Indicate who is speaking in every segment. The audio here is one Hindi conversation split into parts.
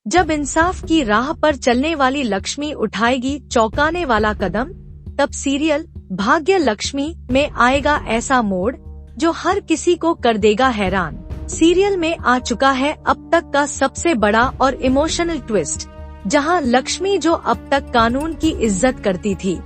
Speaker 1: जब इंसाफ की राह पर चलने वाली लक्ष्मी उठाएगी चौंकाने वाला कदम, तब सीरियल भाग्य लक्ष्मी में आएगा ऐसा मोड़ जो हर किसी को कर देगा हैरान। सीरियल में आ चुका है अब तक का सबसे बड़ा और इमोशनल ट्विस्ट, जहां लक्ष्मी जो अब तक कानून की इज्जत करती थी,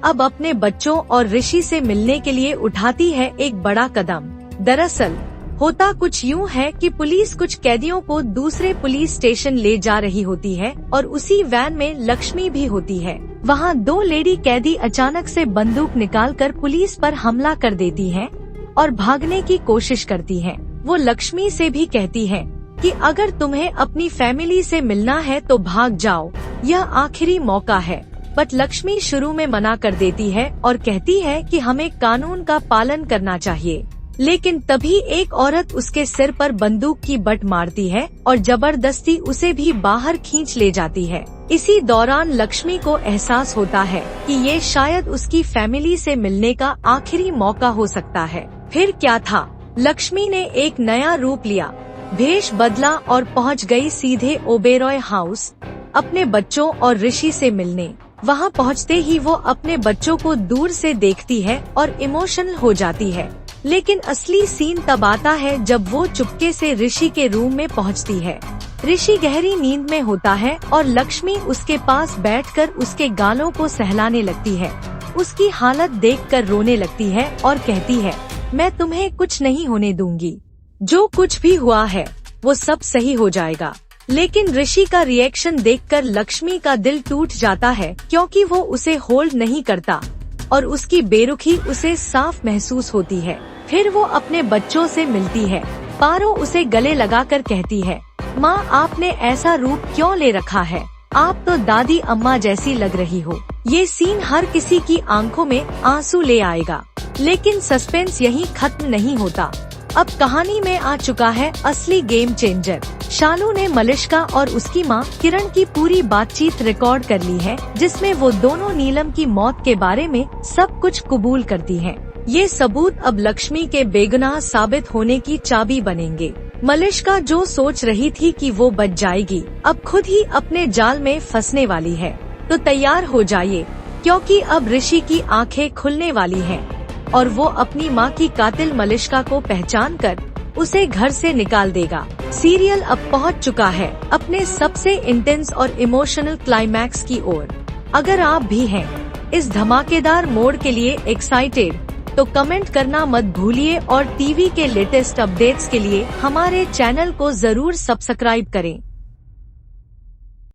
Speaker 1: अब अपने बच्चों और ऋषि से मिलने के लिए उठाती है एक बड़ा कदम। दरअसल होता कुछ यूं है कि पुलिस कुछ कैदियों को दूसरे पुलिस स्टेशन ले जा रही होती है और उसी वैन में लक्ष्मी भी होती है। वहां 2 लेडी कैदी अचानक से बंदूक निकालकर पुलिस पर हमला कर देती हैं और भागने की कोशिश करती हैं। वो लक्ष्मी से भी कहती हैं कि अगर तुम्हें अपनी फैमिली से मिलना है तो भाग जाओ, यह आखिरी मौका है। बट लक्ष्मी शुरू में मना कर देती है और कहती है कि हमें कानून का पालन करना चाहिए। लेकिन तभी एक औरत उसके सिर पर बंदूक की बट मारती है और जबरदस्ती उसे भी बाहर खींच ले जाती है। इसी दौरान लक्ष्मी को एहसास होता है कि ये शायद उसकी फैमिली से मिलने का आखिरी मौका हो सकता है। फिर क्या था, लक्ष्मी ने एक नया रूप लिया, भेष बदला और पहुंच गई सीधे ओबेरॉय हाउस अपने बच्चों और ऋषि से मिलने। वहां पहुंचते ही वो अपने बच्चों को दूर से देखती है और इमोशनल हो जाती है। लेकिन असली सीन तब आता है जब वो चुपके से ऋषि के रूम में पहुंचती है। ऋषि गहरी नींद में होता है और लक्ष्मी उसके पास बैठकर उसके गालों को सहलाने लगती है। उसकी हालत देखकर रोने लगती है और कहती है, मैं तुम्हें कुछ नहीं होने दूंगी, जो कुछ भी हुआ है वो सब सही हो जाएगा। लेकिन ऋषि का रिएक्शन देखकर लक्ष्मी का दिल टूट जाता है, क्योंकि वो उसे होल्ड नहीं करता और उसकी बेरुखी उसे साफ महसूस होती है। फिर वो अपने बच्चों से मिलती है। पारो उसे गले लगाकर कहती है, माँ आपने ऐसा रूप क्यों ले रखा है, आप तो दादी अम्मा जैसी लग रही हो। ये सीन हर किसी की आंखों में आंसू ले आएगा। लेकिन सस्पेंस यहीं खत्म नहीं होता। अब कहानी में आ चुका है असली गेम चेंजर। शालू ने मलिष्का और उसकी माँ किरण की पूरी बातचीत रिकॉर्ड कर ली है, जिसमें वो दोनों नीलम की मौत के बारे में सब कुछ कबूल करती हैं। ये सबूत अब लक्ष्मी के बेगुनाह साबित होने की चाबी बनेंगे। मलिष्का जो सोच रही थी कि वो बच जाएगी, अब खुद ही अपने जाल में फंसने वाली है। तो तैयार हो जाइए, क्योंकि अब ऋषि की आंखें खुलने वाली हैं और वो अपनी माँ की कातिल मलिष्का को पहचानकर उसे घर से निकाल देगा। सीरियल अब पहुँच चुका है अपने सबसे इंटेंस और इमोशनल क्लाइमैक्स की ओर। अगर आप भी हैं इस धमाकेदार मोड़ के लिए एक्साइटेड, तो कमेंट करना मत भूलिए और टीवी के लेटेस्ट अपडेट्स के लिए हमारे चैनल को जरूर सब्सक्राइब करें।